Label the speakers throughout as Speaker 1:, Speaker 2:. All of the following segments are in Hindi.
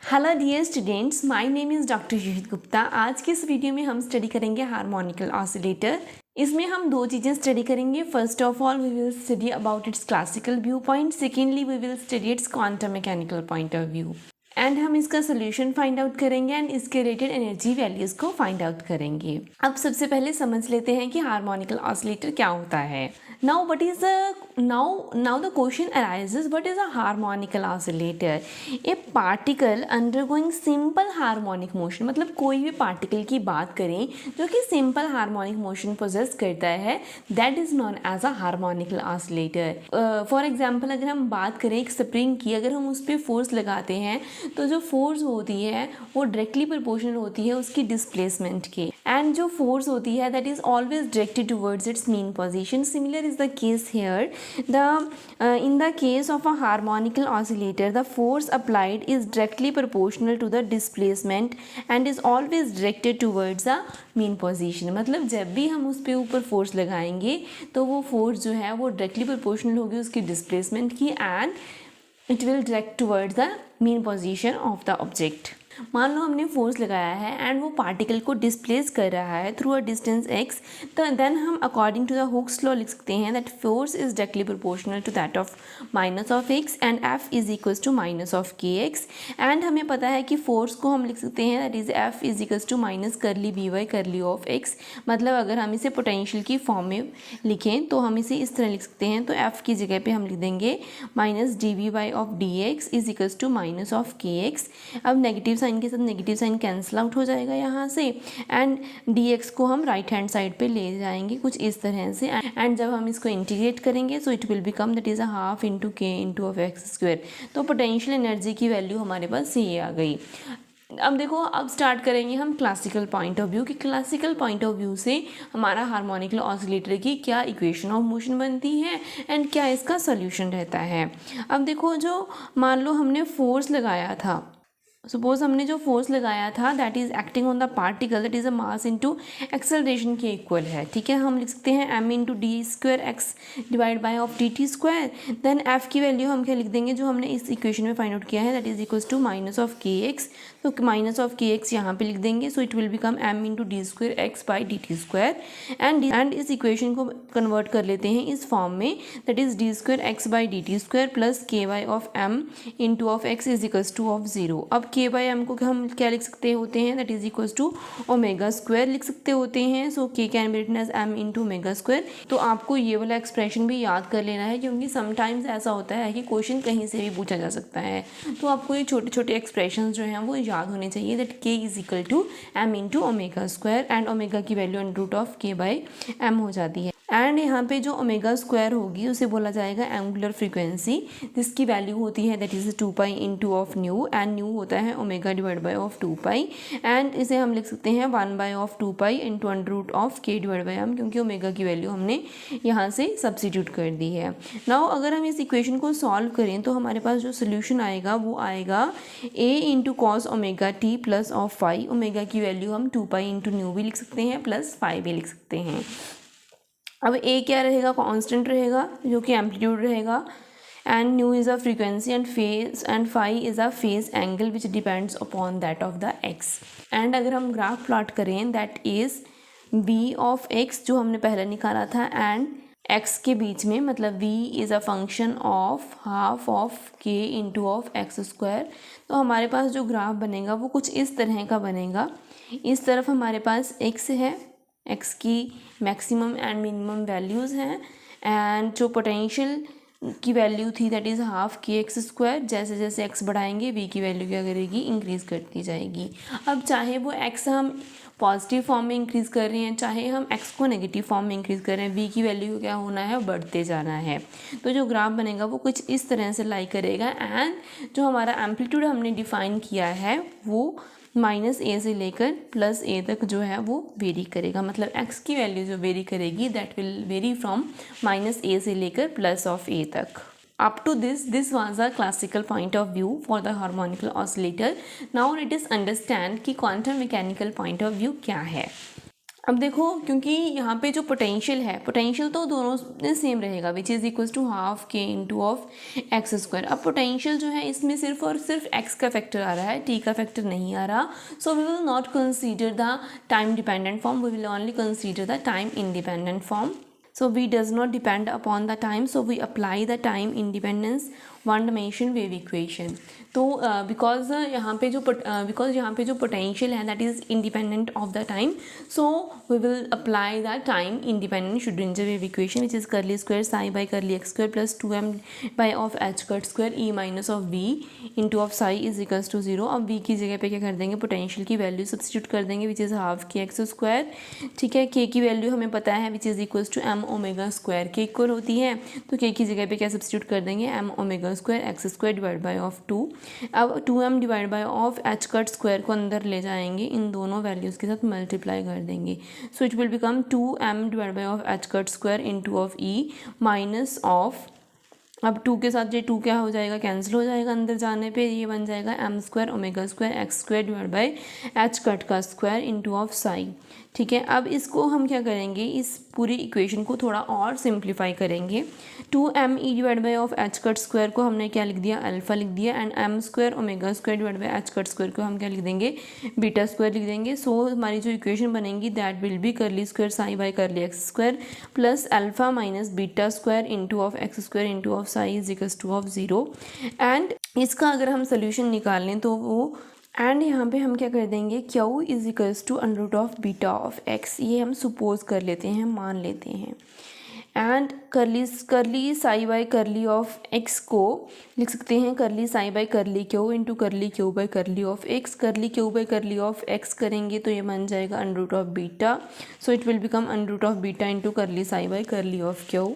Speaker 1: Hello dear students, my name is doctor Yashit Gupta. आज के इस वीडियो में हम स्टडी करेंगे हार्मोनिकल ऑसिलेटर। इसमें हम दो चीज़ें स्टडी करेंगे। First of all we will study about its classical viewpoint, secondly we will study its quantum mechanical point of view and हम इसका सोल्यूशन फाइंड आउट करेंगे एंड इसके रिलेटेड एनर्जी वैल्यूज़ को फाइंड आउट करेंगे। अब सबसे पहले समझ लेते हैं कि हार्मोनिकल ऑसिलेटर क्या होता है। Now what is the now the question arises, what is a harmonical oscillator? A particle undergoing simple harmonic motion, मतलब कोई भी पार्टिकल की बात करें जो कि सिंपल हार्मोनिक मोशन पोजेस करता है, that is known as a harmonical oscillator. For example अगर हम बात करें एक स्प्रिंग की, अगर हम उस पर फोर्स लगाते हैं तो जो फोर्स होती है वो डायरेक्टली प्रोपोर्शनल होती है उसकी डिस्प्लेसमेंट के, एंड जो फोर्स होती है that is always directed towards it's mean position. Similar is the case here. In the case of a harmonical oscillator, the force applied is directly proportional to the displacement and is always directed towards the mean position. मतलब जब भी हम उस पे ऊपर फोर्स लगाएंगे तो वो फोर्स जो है वो डायरेक्टली प्रोपोर्शनल होगी उसकी डिस्प्लेसमेंट की, and it will direct towards the mean position of the object. मान लो हमने फोर्स लगाया है एंड वो पार्टिकल को डिस्प्लेस कर रहा है थ्रू अ डिस्टेंस x, तो देन हम according to the Hooke's law लिख सकते हैं that force is directly proportional to that of minus of x and f is equals to minus of kx। And हमें पता है कि फोर्स को हम लिख सकते हैं that is f is equals to minus curly by curly of x। मतलब अगर हम इसे पोटेंशियल की फॉर्म में लिखें तो हम इसे इस तरह लिख सकते हैं, तो f की जगह पे हम लिख देंगे minus dv of dx is equals to minus of kx। अब नेगेटिव साइन के साथ नेगेटिव साइन कैंसिल आउट हो जाएगा यहाँ से, एंड dx को हम राइट हैंड साइड पे ले जाएंगे कुछ इस तरह से, एंड जब हम इसको इंटीग्रेट करेंगे सो it will become that is a half into के इंटू ऑफ एक्स स्क्वायर। तो पोटेंशियल एनर्जी की वैल्यू हमारे पास ये आ गई। अब देखो, अब स्टार्ट करेंगे हम क्लासिकल पॉइंट ऑफ व्यू कि क्लासिकल पॉइंट ऑफ व्यू से हमारा हार्मोनिकल ऑसिलेटर की क्या इक्वेशन ऑफ मोशन बनती है एंड क्या इसका सोल्यूशन रहता है। अब देखो, जो मान लो हमने फोर्स लगाया था, सपोज हमने जो फोर्स लगाया था that is acting on the particle that is a mass into acceleration के इक्वल है, ठीक है। हम लिख सकते हैं m into D square X divide by of D T square. Then f की वैल्यू हम क्या लिख देंगे जो हमने इस इक्वेशन में फाइंड आउट किया है that is equals to minus of K X. तो माइनस ऑफ के एक्स यहाँ पे लिख देंगे, so it will become m into D square X by D T square. And इस इक्वेशन को कन्वर्ट कर लेते हैं इस फॉर्म में that is D square X by D T square plus K Y of m into of X is equals to of zero. अब के बाई एम को हम क्या लिख सकते होते हैं that is equals to omega square लिख सकते होते हैं। So K can be written as M into omega square. तो आपको ये वाला एक्सप्रेशन भी याद कर लेना है क्योंकि समटाइम्स ऐसा होता है कि क्वेश्चन कहीं से भी पूछा जा सकता है, तो आपको ये छोटे छोटे एक्सप्रेशन जो हैं वो याद होने चाहिए that K is equal to M into omega square, and omega की value under root of K by M हो जाती है। एंड यहाँ पे जो ओमेगा स्क्वायर होगी उसे बोला जाएगा एंगुलर फ्रीक्वेंसी, जिसकी वैल्यू होती है that is 2 pi into of nu, and nu होता है omega divide by of 2 pi, and इसे हम लिख सकते हैं 1 by of 2 pi into under root of k divide by m, क्योंकि ओमेगा की वैल्यू हमने यहाँ से सब्सिट्यूट कर दी है। नाउ अगर हम इस इक्वेशन को सॉल्व करें तो हमारे पास जो सोल्यूशन आएगा वो आएगा A into cos omega T plus of phi. Omega की वैल्यू हम 2 पाई इंटू न्यू भी लिख सकते हैं प्लस फाई भी लिख सकते हैं। अब ए क्या रहेगा, कांस्टेंट रहेगा जो कि एम्पलीट्यूड रहेगा, and nu is a frequency and phase, and phi is a phase angle which depends upon that of the x. And अगर हम ग्राफ प्लॉट करें that is b of x जो हमने पहले निकाला था एंड एक्स के बीच में, मतलब v is a function of half of के इंटू ऑफ एक्स स्क्वायर। तो हमारे पास जो ग्राफ बनेगा वो कुछ इस तरह का बनेगा। इस तरफ हमारे पास x है, x की मैक्सिमम एंड मिनिमम वैल्यूज़ हैं, एंड जो पोटेंशियल की वैल्यू थी that is half k x square. जैसे जैसे x बढ़ाएंगे v की वैल्यू क्या करेगी, इंक्रीज़ करती जाएगी। अब चाहे वो x हम पॉजिटिव फॉर्म में इंक्रीज़ कर रहे हैं, चाहे हम x को नेगेटिव फॉर्म में इंक्रीज़ कर रहे हैं, v की वैल्यू क्या होना है, बढ़ते जाना है। तो जो ग्राफ बनेगा वो कुछ इस तरह से लाई करेगा, एंड जो हमारा एम्पलीट्यूड हमने डिफ़ाइन किया है वो माइनस ए से लेकर प्लस ए तक जो है वो वेरी करेगा। मतलब x की वैल्यू जो वेरी करेगी that will vary from minus A से लेकर प्लस ऑफ ए तक। Up to this was a classical point of view for the harmonical oscillator. Now let us understand कि quantum mechanical point of view क्या है। अब देखो, क्योंकि यहाँ पे जो पोटेंशियल है, पोटेंशियल तो दोनों सेम रहेगा, which is equal to half k into of x square. अब पोटेंशियल जो है इसमें सिर्फ और सिर्फ एक्स का फैक्टर आ रहा है, टी का फैक्टर नहीं आ रहा। So we will not consider the time dependent form, we will only consider the time independent form. So v does not depend upon the time, so we apply the time independence one dimension wave equation. तो बिकॉज यहाँ पे जो पोटेंशियल है that is independent of the time, so we will apply the time independent Schrodinger wave equation which is curly square psi by curly X square plus 2m by of H cut square E minus of V into of psi is equals to 0. अब v की जगह पे क्या कर देंगे, पोटेंशियल की वैल्यू सब्सटीट्यूट कर देंगे which is half k x square. ठीक है, k की वैल्यू हमें पता है which is equals to m omega square, k equal होती है तो k की जगह पे क्या सब्सटीट्यूट कर देंगे, m omega square x square divide by of 2. अब 2m divide by of H cut square को अंदर ले जाएंगे, इन दोनों वैल्यूज़ के साथ मल्टीप्लाई कर देंगे. So it will become 2m divide by of H cut square into of e minus of, अब 2 के साथ ये 2 क्या हो जाएगा, कैंसिल हो जाएगा अंदर जाने पे, ये बन जाएगा m square omega square x square divide by H cut का स्क्वायर इंटू ऑफ साई. ठीक है, अब इसको हम क्या करेंगे, इस पूरी इक्वेशन को थोड़ा और सिंप्लीफाई करेंगे. 2me divide by of H cut square को हमने क्या लिख दिया, अल्फा लिख दिया, and m square omega square divide by H cut square को हम क्या लिख देंगे, बीटा स्क्वायर लिख देंगे. सो हमारी जो इक्वेशन बनेगी दैट विल बी करली square psi by curly X square plus alpha minus beta square into of x square into of psi is equals to of 0. And इसका अगर हम सोल्यूशन निकालें तो वो, एंड यहाँ पे हम क्या कर देंगे, q is equals to under root of beta of x, ये हम सपोज कर लेते हैं, मान लेते हैं. And curly psi by curly of X को लिख सकते हैं curly psi by curly Q into curly Q by curly of X. Curly Q by curly of X करेंगे तो ये बन जाएगा under root of beta. So it will become under root of beta into curly psi by curly of Q.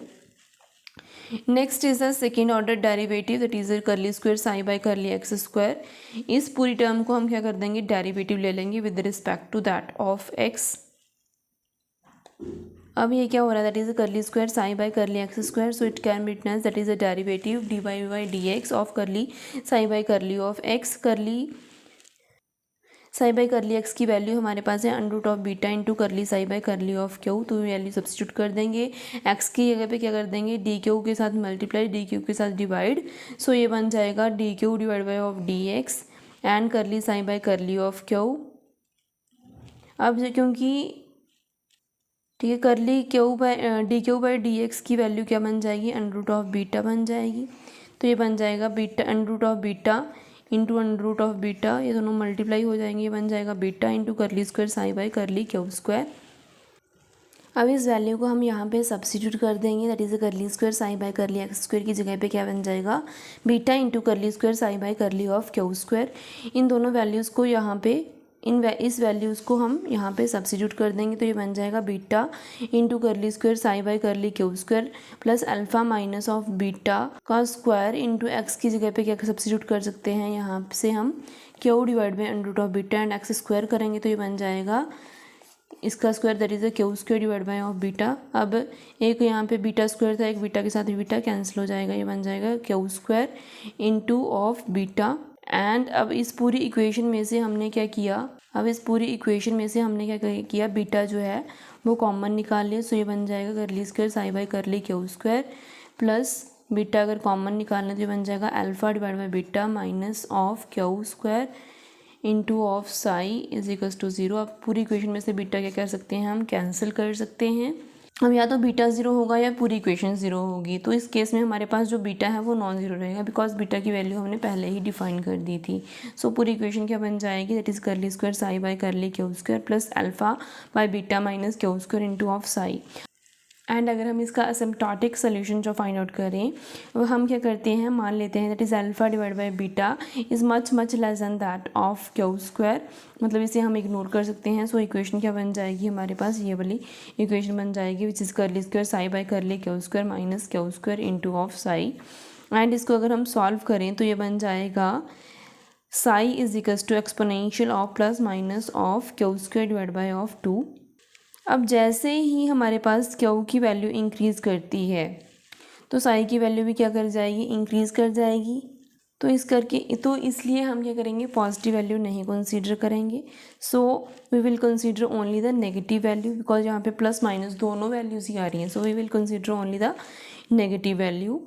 Speaker 1: Next is the second order derivative that is curly square psi by curly X square. इस पूरी टर्म को हम क्या कर देंगे, डेरिवेटिव ले लेंगे with respect to that of X. अब ये क्या हो रहा है, that is curly square psi by curly X square. So it can be written as that is a derivative D Y by D X of curly psi by curly of X. Curly psi by curly X की वैल्यू हमारे पास है under root of beta into curly psi by curly of Q, तो वैल्यू सब्सटीट्यूट कर देंगे. एक्स की जगह पे क्या कर देंगे, डी क्यू के साथ मल्टीप्लाई, डी क्यू के साथ डिवाइड. सो ये बन जाएगा D Q divide by of D x and curly psi by curly of Q. अब क्योंकि ठीक है, करली क्यू बाई डी एक्स की वैल्यू क्या बन जाएगी, अंडर रूट ऑफ बीटा बन जाएगी. तो ये बन जाएगा beta under root of beta into under root of beta, ये दोनों मल्टीप्लाई हो जाएंगे, ये बन जाएगा beta into curly square psi by curly Q square. अब इस वैल्यू को हम यहाँ पे सब्सटीट्यूट कर देंगे, that is curly square psi by curly X square की जगह पे क्या बन जाएगा, beta into curly square psi by curly of Q square. इन दोनों वैल्यूज़ को यहाँ पे इस वैल्यूज़ को हम यहाँ पे सब्सटीट्यूट कर देंगे, तो ये बन जाएगा beta into curly square psi by curly Q square plus alpha minus of beta का स्क्वायर इंटू एक्स की जगह पे क्या सब्सटीट्यूट कर सकते हैं, यहाँ से हम q divide by under root of beta and x square करेंगे तो ये बन जाएगा इसका square that is a q square divide by of beta. अब एक यहाँ पे बीटा स्क्वायर था, एक बीटा के साथ बीटा कैंसिल हो जाएगा, ये बन जाएगा Q square into of beta. And अब इस पूरी इक्वेशन में से हमने क्या किया, बीटा जो है वो कॉमन निकाल लिया. सो ये बन जाएगा curly square psi by curly Q square plus beta अगर कॉमन निकालना तो ये बन जाएगा alpha divide by beta minus of Q square into of psi is equals to 0. अब पूरी इक्वेशन में से बीटा क्या कर सकते हैं, हम कैंसिल कर सकते हैं. अब या तो बीटा 0 होगा या पूरी इक्वेशन 0 होगी. तो इस केस में हमारे पास जो बीटा है वो नॉन ज़ीरो रहेगा, बिकॉज बीटा की वैल्यू हमने पहले ही डिफाइन कर दी थी. सो पूरी इक्वेशन क्या बन जाएगी, that is curly square psi by curly Q square plus alpha by beta minus q square into of psi. And अगर हम इसका असिम्प्टोटिक सोल्यूशन जो फाइंड आउट करें वो हम क्या करते हैं, मान लेते हैं that is alpha divide by beta is much less than that of Q square, मतलब इसे हम इग्नोर कर सकते हैं. सो इक्वेशन क्या बन जाएगी हमारे पास, ये वाली इक्वेशन बन जाएगी which is curly square psi by curly Q square minus q square into of psi. And इसको अगर हम सॉल्व करें तो ये बन जाएगा psi is equals to exponential of plus minus of Q square divide by of 2. अब जैसे ही हमारे पास क्यू की वैल्यू इंक्रीज़ करती है तो साई की वैल्यू भी क्या कर जाएगी, इंक्रीज़ कर जाएगी. तो इसलिए हम क्या करेंगे, पॉजिटिव वैल्यू नहीं कंसीडर करेंगे. So we will consider only the negative value, because यहाँ पे प्लस माइनस दोनों वैल्यूज ही आ रही हैं. So we will consider only the negative value.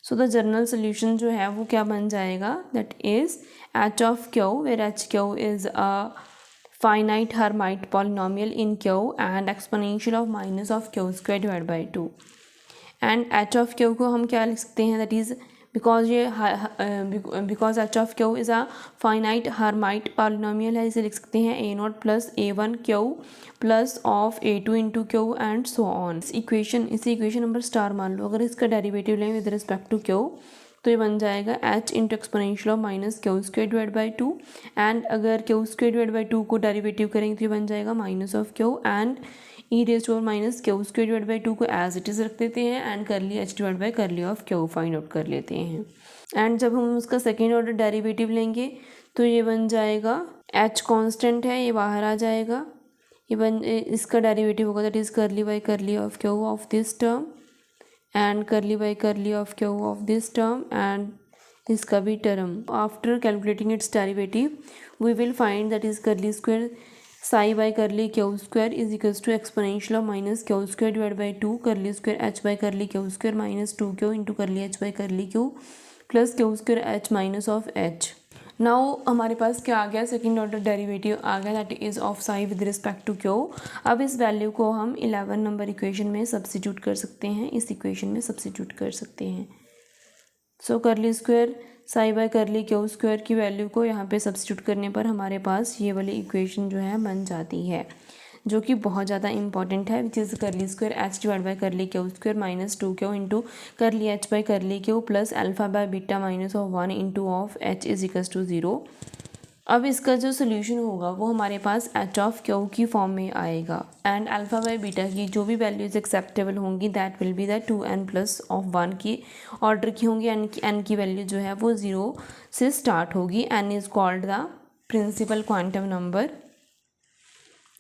Speaker 1: So the general solution जो है वो क्या बन जाएगा, that is h of q, where h q is a finite Hermite polynomial in Q and exponential of minus of Q square divided by 2. and h of Q को हम क्या लिख सकते हैं, that is because h of Q is a finite Hermite polynomial है, इसे लिख सकते हैं a0 plus a1 Q plus of a2 into Q and so on. इस इक्वेशन नंबर स्टार मान लो. अगर इसका डेरिवेटिव लें विद रिस्पेक्ट टू Q तो ये बन जाएगा h into exponential of minus q square divide by 2. And अगर क्यू स्क्वेयर डिवाइड बाई 2 को डेरिवेटिव करेंगे तो ये बन जाएगा minus of q and e raise to power minus q square divide by 2 को एज इट इज़ रख देते हैं एंड करली h divide by curly of Q find out कर लेते हैं. एंड जब हम उसका सेकेंड ऑर्डर डेरिवेटिव लेंगे तो ये बन जाएगा h कांस्टेंट है, ये बाहर आ जाएगा. इसका डेरिवेटिव होगा दैट इज़ करली by curly of Q of this term and curly by curly of q of this term and इसका भी term. After calculating its derivative we will find that is curly square psi by curly q square is equals to exponential of minus q square divided by 2 curly square h by curly q square minus 2q into curly h by curly q plus q square h minus of h. Now हमारे पास क्या आ गया, सेकेंड ऑर्डर डेरिवेटिव आ गया that is of psi with respect to q. अब इस वैल्यू को हम 11 नंबर इक्वेशन में सब्स्टिट्यूट कर सकते हैं, इस इक्वेशन में सब्स्टिट्यूट कर सकते हैं. सो करली स्क्वायर साई बाय करली क्यू स्क्वायर की वैल्यू को यहाँ पे सब्स्टिट्यूट करने पर हमारे पास ये वाली इक्वेशन जो है बन जाती है, जो कि बहुत ज़्यादा इंपॉर्टेंट है, which is curly square H divide by curly Q square minus 2q into curly H by curly Q plus alpha by beta minus of 1 into of H is equals to 0. अब इसका जो सोल्यूशन होगा वो हमारे पास एच ऑफ क्यू की फॉर्म में आएगा एंड अल्फ़ा बाय बीटा की जो भी वैल्यूज़ एक्सेप्टेबल होंगी that will be the 2n plus of 1 की ऑर्डर की होंगी. n की वैल्यू जो है वो 0 से स्टार्ट होगी. n is called the principal quantum number.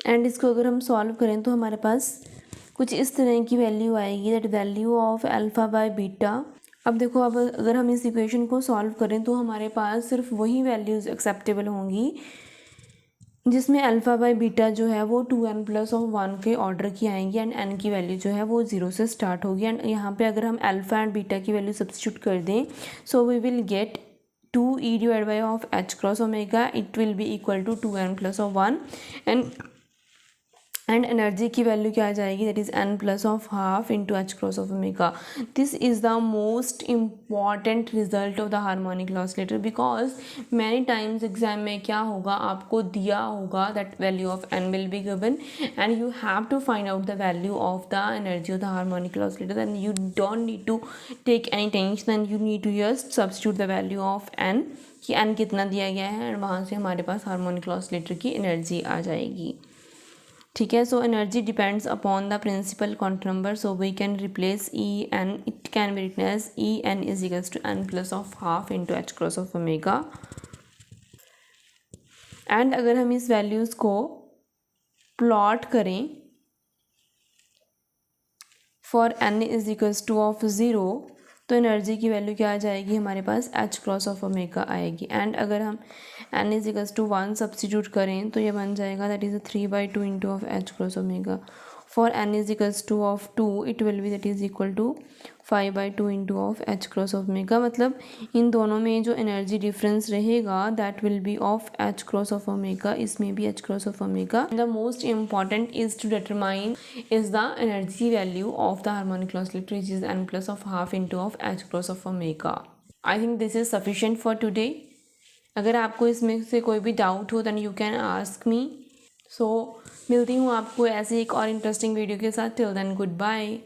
Speaker 1: And इसको अगर हम सॉल्व करें तो हमारे पास कुछ इस तरह की वैल्यू आएगी, that value of alpha by beta. अब देखो, अब अगर हम इस इक्वेशन को सॉल्व करें तो हमारे पास सिर्फ वही वैल्यूज़ एक्सेप्टेबल होंगी जिसमें अल्फ़ा बाय बीटा जो है वो 2n प्लस ऑफ 1 के ऑर्डर की आएंगी एंड n की वैल्यू जो है वो 0 से स्टार्ट होगी. एंड यहाँ पे अगर हम अल्फ़ा एंड बीटा की वैल्यू सब्स्टिट्यूट कर दें so we will get 2e divide by of h cross omega, it will be equal to 2n plus of 1 and energy की वैल्यू क्या आ जाएगी, that is n plus of half into H cross of omega. This is the most important result of the harmonical oscillator, because many times exam में क्या होगा, आपको दिया होगा that value of n will be given and you have to find out the value of the energy of the harmonical oscillator. And you don't need to take any tension and you need to just substitute the value of n कि n कितना दिया गया है एंड वहाँ से हमारे पास हार्मोनिकल ऑसिलेटर की एनर्जी आ जाएगी. ठीक है. सो energy depends upon the principal quantum number, so we can replace E n, it can be written as E n is equals to n plus of half into H cross of omega. And अगर हम इस वैल्यूज़ को प्लॉट करें for n is equals to of 0 तो एनर्जी की वैल्यू क्या आ जाएगी, हमारे पास h क्रॉस ऑफ ओमेगा आएगी. एंड अगर हम n is equals to 1 substitute करें तो ये बन जाएगा that is 3/2 into of h cross omega. For n is equals to of 2 it will be that is equal to 5/2 into of h cross of omega. मतलब इन दोनों में जो एनर्जी डिफरेंस रहेगा that will be of h cross of omega, इसमें भी h cross of omega. The most important is to determine is the energy value of the harmonical oscillator which is n plus of half into of h cross of omega. I think this is sufficient for today. अगर आपको इसमें से कोई भी डाउट हो then you can ask me. So मिलती हूँ आपको ऐसे एक और इंटरेस्टिंग वीडियो के साथ. Till then good bye.